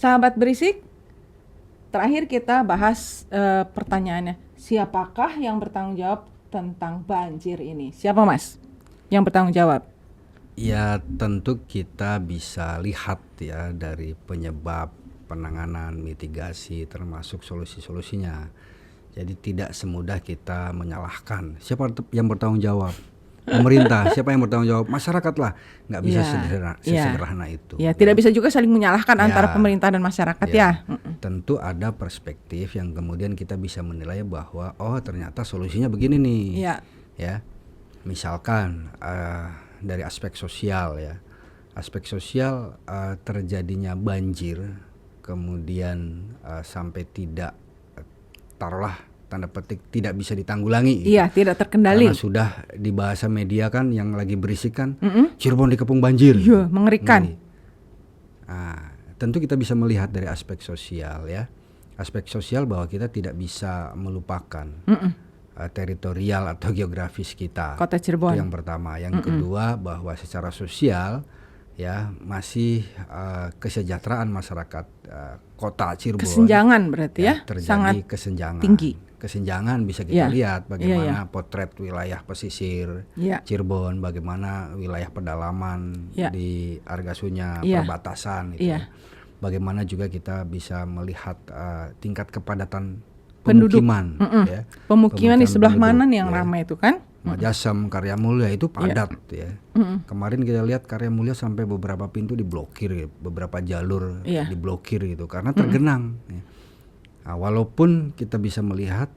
Sahabat Berisik, terakhir kita bahas pertanyaannya, siapakah yang bertanggung jawab tentang banjir ini? Siapa Mas yang bertanggung jawab? Ya tentu kita bisa lihat ya dari penyebab, penanganan, mitigasi termasuk solusi-solusinya. Jadi tidak semudah kita menyalahkan siapa yang bertanggung jawab. Pemerintah, siapa yang bertanggung jawab? Masyarakat lah. Nggak bisa sesederhana itu. Ya, tidak bisa juga saling menyalahkan antara pemerintah dan masyarakat ya. Tentu ada perspektif yang kemudian kita bisa menilai bahwa oh ternyata solusinya begini nih. Ya, misalkan dari aspek sosial ya. Aspek sosial terjadinya banjir, kemudian sampai tidak taruhlah tanda petik tidak bisa ditanggulangi. Iya, tidak terkendali. Karena sudah di bahasa media kan yang lagi berisik kan, Cirebon dikepung banjir. Iya, mengerikan. Nah, tentu kita bisa melihat dari aspek sosial ya. Aspek sosial bahwa kita tidak bisa melupakan teritorial atau geografis kita. Kota Cirebon. Itu yang pertama. Yang kedua bahwa secara sosial ya masih kesejahteraan masyarakat kota Cirebon. Kesenjangan berarti ya terjadi sangat kesenjangan. Tinggi. Kesenjangan bisa kita lihat bagaimana potret wilayah pesisir Cirebon, bagaimana wilayah pedalaman di Argasunya, perbatasan gitu. Bagaimana juga kita bisa melihat tingkat kepadatan pemukiman ya. Pemukiman di sebelah mana nih yang ramai itu kan? Majasem, Karya Mulia itu padat ya. Kemarin kita lihat Karya Mulia sampai beberapa pintu diblokir, beberapa jalur diblokir gitu karena tergenang. Ya. Nah, walaupun kita bisa melihat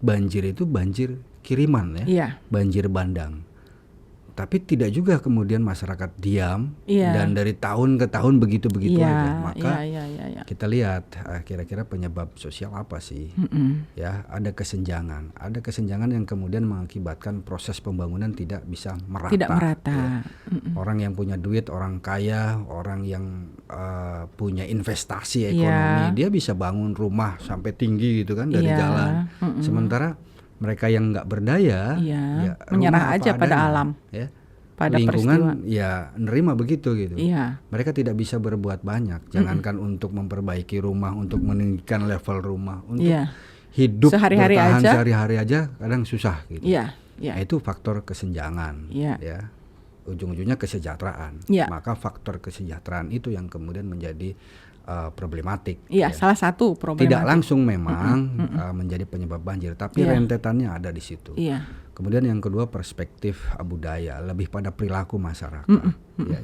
banjir itu banjir kiriman ya, banjir bandang. Tapi tidak juga kemudian masyarakat diam dan dari tahun ke tahun begitu-begitu aja. Maka kita lihat kira-kira penyebab sosial apa sih? Ya, ada kesenjangan yang kemudian mengakibatkan proses pembangunan tidak bisa merata. Tidak merata. Ya. Orang yang punya duit, orang kaya, orang yang punya investasi ekonomi, dia bisa bangun rumah sampai tinggi gitu kan dari jalan. Sementara mereka yang nggak berdaya, ya menyerah aja pada alam, ya, pada lingkungan peristiwa. ya nerima begitu gitu. Mereka tidak bisa berbuat banyak, jangankan untuk memperbaiki rumah, untuk meninggikan level rumah, untuk hidup sehari-hari sehari-hari aja kadang susah gitu. Nah, itu faktor kesenjangan, ya, ujung-ujungnya kesejahteraan. Maka faktor kesejahteraan itu yang kemudian menjadi problematik. Salah satu problematik. Tidak langsung memang menjadi penyebab banjir, tapi rentetannya ada di situ. Kemudian yang kedua perspektif budaya, lebih pada perilaku masyarakat.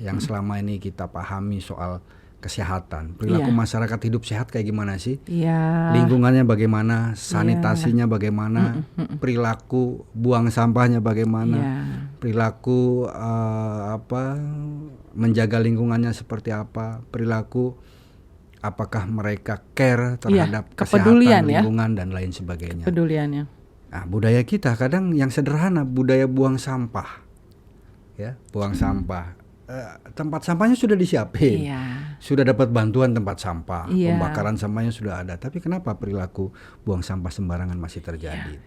Yang selama ini kita pahami soal kesehatan, perilaku masyarakat hidup sehat kayak gimana sih? Lingkungannya bagaimana, sanitasinya bagaimana, perilaku buang sampahnya bagaimana, perilaku menjaga lingkungannya seperti apa, perilaku apakah mereka care terhadap kesehatan lingkungan dan lain sebagainya. Kepeduliannya. Nah, budaya kita kadang yang sederhana, budaya buang sampah, ya, buang sampah. Tempat sampahnya sudah disiapin, sudah dapat bantuan tempat sampah, pembakaran sampahnya sudah ada. Tapi kenapa perilaku buang sampah sembarangan masih terjadi?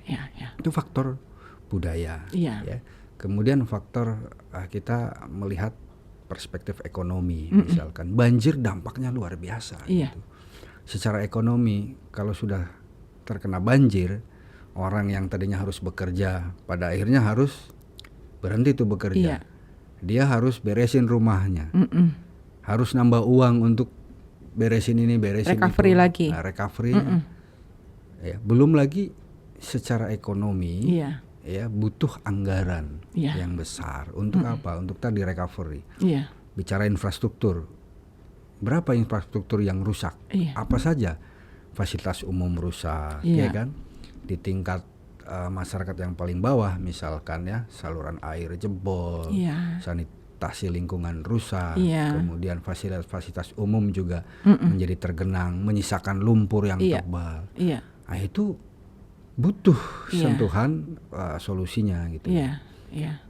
Itu faktor budaya. Ya. Kemudian faktor kita melihat perspektif ekonomi, misalkan banjir dampaknya luar biasa. Gitu. Secara ekonomi, kalau sudah terkena banjir, orang yang tadinya harus bekerja, pada akhirnya harus berhenti tuh bekerja. Dia harus beresin rumahnya, harus nambah uang untuk beresin ini, beresin recovery itu. Lagi. Nah, recovery. Ya, belum lagi secara ekonomi. Ya, butuh anggaran yang besar untuk apa? Untuk tadi recovery. Bicara infrastruktur, berapa infrastruktur yang rusak? Apa saja? Fasilitas umum rusak, ya kan? Di tingkat masyarakat yang paling bawah, misalkan ya, saluran air jebol, sanitasi lingkungan rusak, kemudian fasilitas umum juga menjadi tergenang, menyisakan lumpur yang tebal. Nah, itu butuh sentuhan solusinya gitu.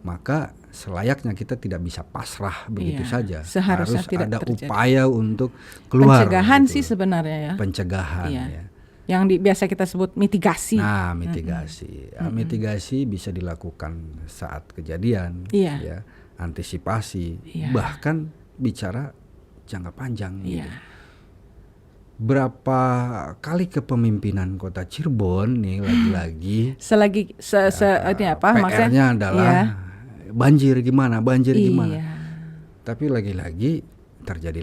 Maka selayaknya kita tidak bisa pasrah begitu saja. Seharusnya harus tidak ada terjadi. Upaya untuk keluar. Pencegahan gitu. sih sebenarnya ya. Pencegahan ya. Yang biasa kita sebut mitigasi. Nah, mitigasi. Mitigasi bisa dilakukan saat kejadian, ya, antisipasi, bahkan bicara jangka panjang. Gitu. berapa kali kepemimpinan Kota Cirebon nih lagi-lagi ini apa maksudnya? PR-nya adalah banjir gimana. Iya. Tapi lagi-lagi terjadi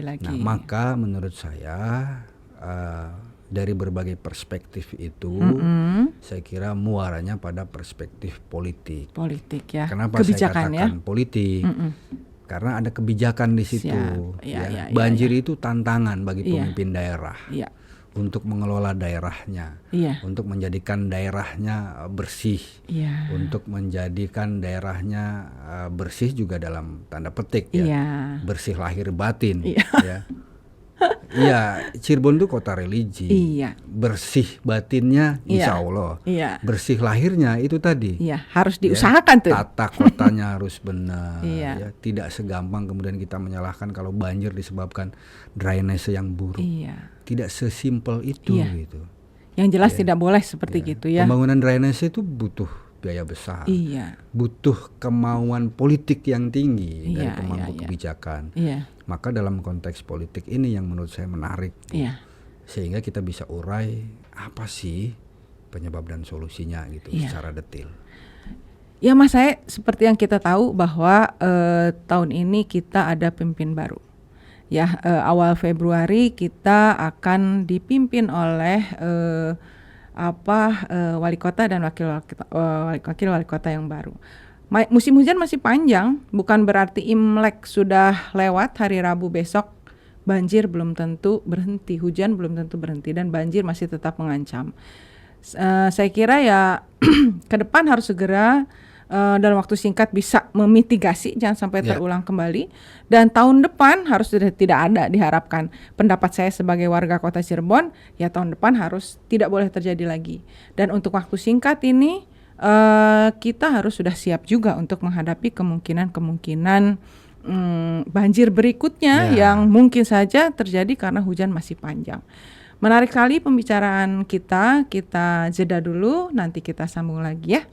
lagi. Nah, maka menurut saya dari berbagai perspektif itu, saya kira muaranya pada perspektif politik. Ya. Kenapa saya katakan politik? Karena ada kebijakan di situ. Banjir itu tantangan bagi pemimpin daerah untuk mengelola daerahnya, untuk menjadikan daerahnya bersih, untuk menjadikan daerahnya bersih juga dalam tanda petik bersih lahir batin. Iya, Cirebon itu kota religi. Bersih batinnya insya Allah. Bersih lahirnya itu tadi. Harus diusahakan tuh. Tata kotanya harus benar. Tidak segampang kemudian kita menyalahkan kalau banjir disebabkan drainase yang buruk. Tidak sesimpel itu gitu. Yang jelas tidak boleh seperti gitu ya. Pembangunan drainase itu butuh biaya besar. Butuh kemauan politik yang tinggi dari pemangku kebijakan. Maka dalam konteks politik ini yang menurut saya menarik, sehingga kita bisa urai apa sih penyebab dan solusinya gitu secara detail. Ya Mas, saya seperti yang kita tahu bahwa tahun ini kita ada pemimpin baru. Awal Februari kita akan dipimpin oleh wali kota dan wakil wali kota yang baru. Musim hujan masih panjang, bukan berarti Imlek sudah lewat, hari Rabu besok banjir belum tentu berhenti, hujan belum tentu berhenti, dan banjir masih tetap mengancam. Saya kira ya ke depan harus segera dalam waktu singkat bisa memitigasi, jangan sampai terulang kembali. Dan tahun depan harus sudah tidak ada, diharapkan. Pendapat saya sebagai warga kota Cirebon, ya tahun depan harus tidak boleh terjadi lagi. Dan untuk waktu singkat ini kita harus sudah siap juga untuk menghadapi kemungkinan banjir berikutnya yang mungkin saja terjadi karena hujan masih panjang. Menarik sekali pembicaraan kita jeda dulu, nanti kita sambung lagi ya.